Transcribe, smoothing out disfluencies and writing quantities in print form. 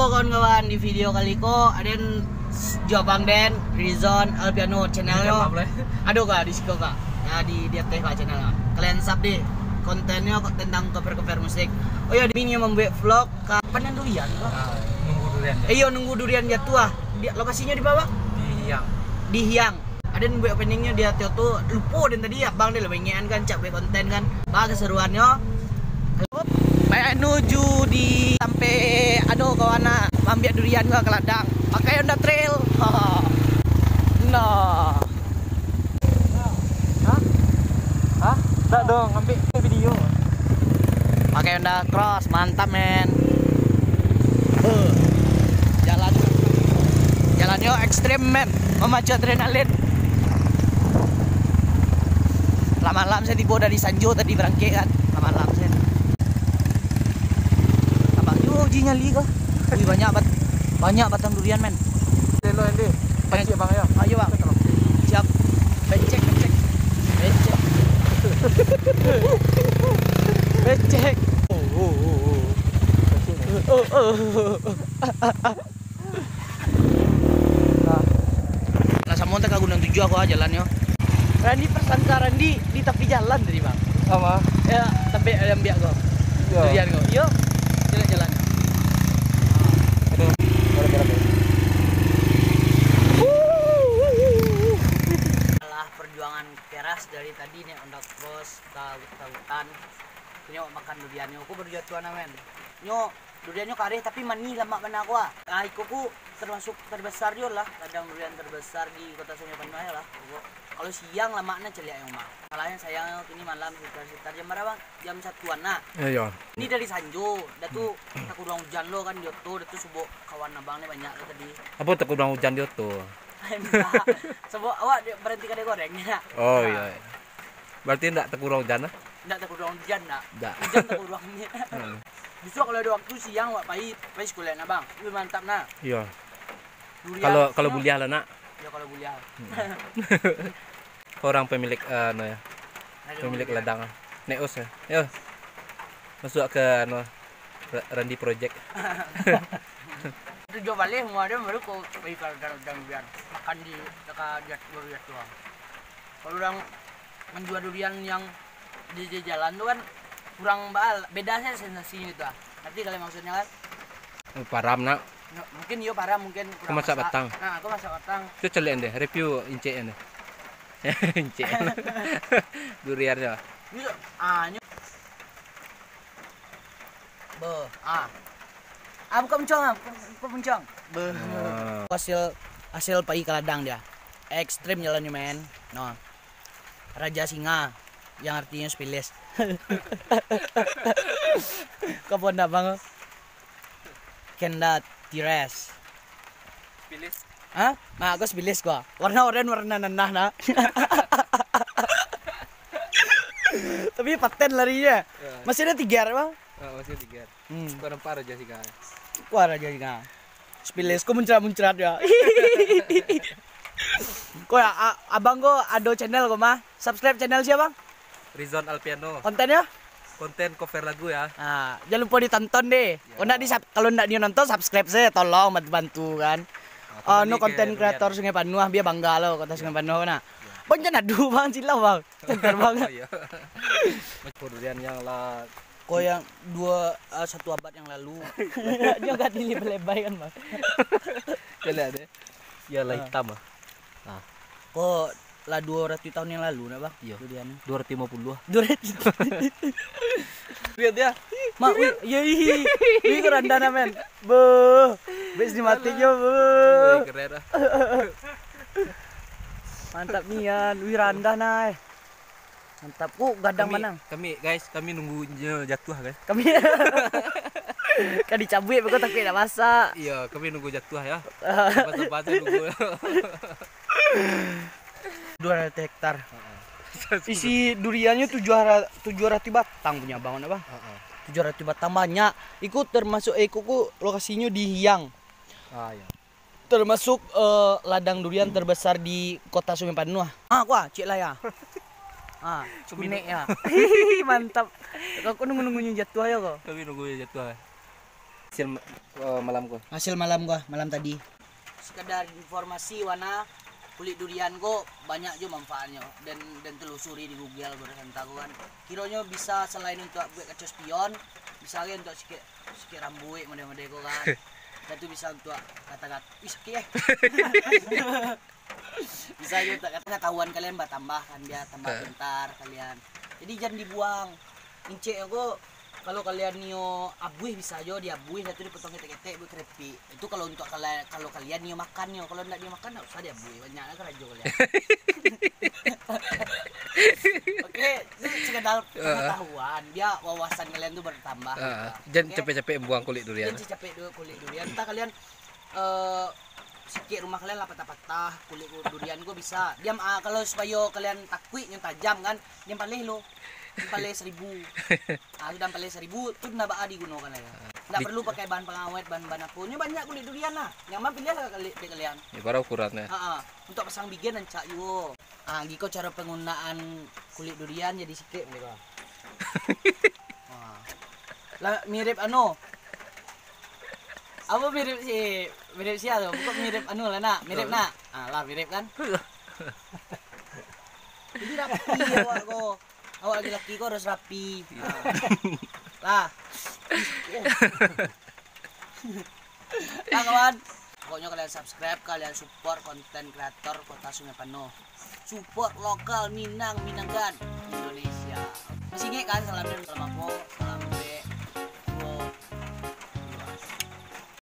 Halo kawan-kawan, di video kali ko aden Jabang Den Rizon Alpiano channelnya. Aduh kak, di siko kak. Ya di dia teh kak channelnya. Kalian sub di kontennya tentang cover-cover musik. Oh ya, ini membuat vlog kapan yang durian kok? Nunggu durian. Iya, nunggu durian jatuh. Dia lokasinya di bawah? Di Hiang. Di Hiang. Ada yang buat openingnya dia tuh lupa dan tadi ya bang dia lebih kan capek konten kan. Bah keseruannya. Kayak nuju di sampai aduh kawana ambil durian gua ke ladang. Pakai Honda Trail. Nah. Hah? Enggak dong, ambil video. Pakai Honda Cross, mantap men. Jalannya ekstrim men, memacu adrenalin. Lama-lama saya tiba dari Sanjo tadi berangkat kan. Lama-lama saya. Tambah uji nyali kah? Wih, banyak batang durian men. Lo ini. Pancik bang ya. Ayo bang. Siap. Becek. Becek. Nah, sama tak gunung 7 aku jalannya. Randi persangka Randi di tepi jalan tadi bang. Apa? Ya, tapi ayam biak kok. Durian kok. Yuk, jalan. Aduh, gara-gara. Alah perjuangan keras dari tadi nih untuk bos ke hutan. Nyok makan duriannya. Aku baru jatuh men. Nyok duriannya karih tapi mani lama mana aku. Nah, ikuku termasuk terbesar juga lah. Ladang durian terbesar di kota Sungai Panua lah. Kalau siang lamanya celia yang mah. Malahnya sayang ini malam sekitar jam berapa? Jam 1-an nah. Iya. Ini dari Sanjo, dah tuh tak kurang hujan lo kan Joto, dah tuh subuh kawan abangnya banyak lo tadi. Apa tak kurang hujan dia tuh? Subuh awak berhenti kadang gorengnya. Oh iya. Berarti enggak tak kurang hujan ah? Enggak tak kurang hujan enggak. Enggak. Hujan tak kurangnya. Justru kalau ada waktu siang wak pahit sekolah nah bang. Itu mantap nah. Iya. Kalau buliah lah nak. Ya kalau buliah. Orang pemilik ya. Pemilik ladang. Neos ya. Yo. Masuk ke Randi Project. Itu jual balik semua ada baru kau pergi ke durian. Makan di dekat durian doang. Kalau orang menjual durian yang di jalan tuh kan kurang bedanya sensasinya itu. Nanti kalian maksudnya kan? Param nak. Mungkin yo parah mungkin kurang masak batang. Nah, aku masak batang. Itu celian deh, review incen deh. Incen. Duriannya. Ini buka pencong. Hasil pai ke ladang dia. Ekstrim jalannya men. No. Raja Singa yang artinya spilis. Kapon dah bang. Kenda Tires. Spilis. Hah? Nah, aku spilis gua. Warna oranye warna nanah nah. Tapi paten larinya. Masih ada 3 bang. Masih 3. Kau nampak Raja Singa. Wah Raja Singa. Spilis ku muncrat ya. Kok ya abang kok ada channel kok mah. Subscribe channel siapa bang? Rizon Alpiano. Kontennya? Konten cover lagu ya. Nah, jangan lupa ditonton deh. Ya. Kalau enggak dia nonton subscribe saya tolong bantu kan. No konten kreator Sungai Panua biar bangga lo kota Sungai Panua nah. Banyak nadu bang silau bang. Center banget. Durian yang lah. Kok yang 1 abad yang lalu. Dia enggak dilebay kan bang. Lihat deh. Ya lah hitam ah. Nah. Kok lah 200 tahun yang lalu nah bang. Iya. Duriannya. 250. 200. Lihat dia. Mak, wih kerandana men. Beuh. Bis dimatinya beuh. Keren ah. Mantap nian, wih randah nai. Mantap. Gadang manang. Kami nunggu jatuh guys. Kami kan dicabut pokok tapi tidak masak. Iya, kami nunggu jatuh ya. Pas-pas nunggu. 200 hektar. Isi duriannya 700 batang punya bangun apa? 700 batang banyak. Ikut termasuk kuku lokasinya di Hiang. Iya. Termasuk ladang durian terbesar di kota Sungai Panua. Cik lah ya. Kunek ya. Mantap. Kau nunggu-nunggunya jatuh ya kok. Kami nunggu jatuh. Hasil malam ko. Hasil malam gua, malam tadi. Sekedar informasi Wana, kulit durian kok banyak juga manfaatnya dan telusuri di Google berdasarkan tahu kan. Kiranya bisa selain untuk buat kaca spion, bisa lagi untuk sikit rambut model-model kok kan. Dan itu bisa untuk kata-kata sakit bisa juga untuk ketahuan kalian tambah kan dia tambah pintar kalian. Jadi jangan dibuang. Ince aku kalau kalian nio abuih bisa aja diabuih itu dipotong ketek-ketek buat keripik. Itu kalau untuk kalau kalian nio makannya, kalau enggak dimakan enggak usah diabuih. Banyak kan aja kalian. Oke, itu sekedar pengetahuan. Dia wawasan kalian tuh bertambah. Jangan capek-capek buang kulit durian. Jangan capek dulu kulit durian. Entah kalian sikit rumah kalian lah patah-patah kulit durian gue bisa. Diam kalau supaya kalian takut yang tajam kan, diam paleh lo. Paleh 1000. Sudah paleh 1000 itu ndak digunakan ya. Nggak perlu pakai bahan pengawet, bahan-bahan apa. Ini banyak kulit durian lah. Yang mana pilih lah kalian. Ya baru ukurannya. Untuk pasang bigen dan cak yo. Giko cara penggunaan kulit durian jadi sikit mereka. Lah mirip apa mirip sih atau bukan mirip lah nak, mirip nak. Lah mirip kan? Jadi rapi awak laki-laki kok harus rapi. Lah. Lah kawan. Pokoknya kalian subscribe, kalian support konten kreator Kota Sungai Penuh. Support lokal Minang, Minanggan, Indonesia. Masih ingat kan salam dan salam aku, salam B.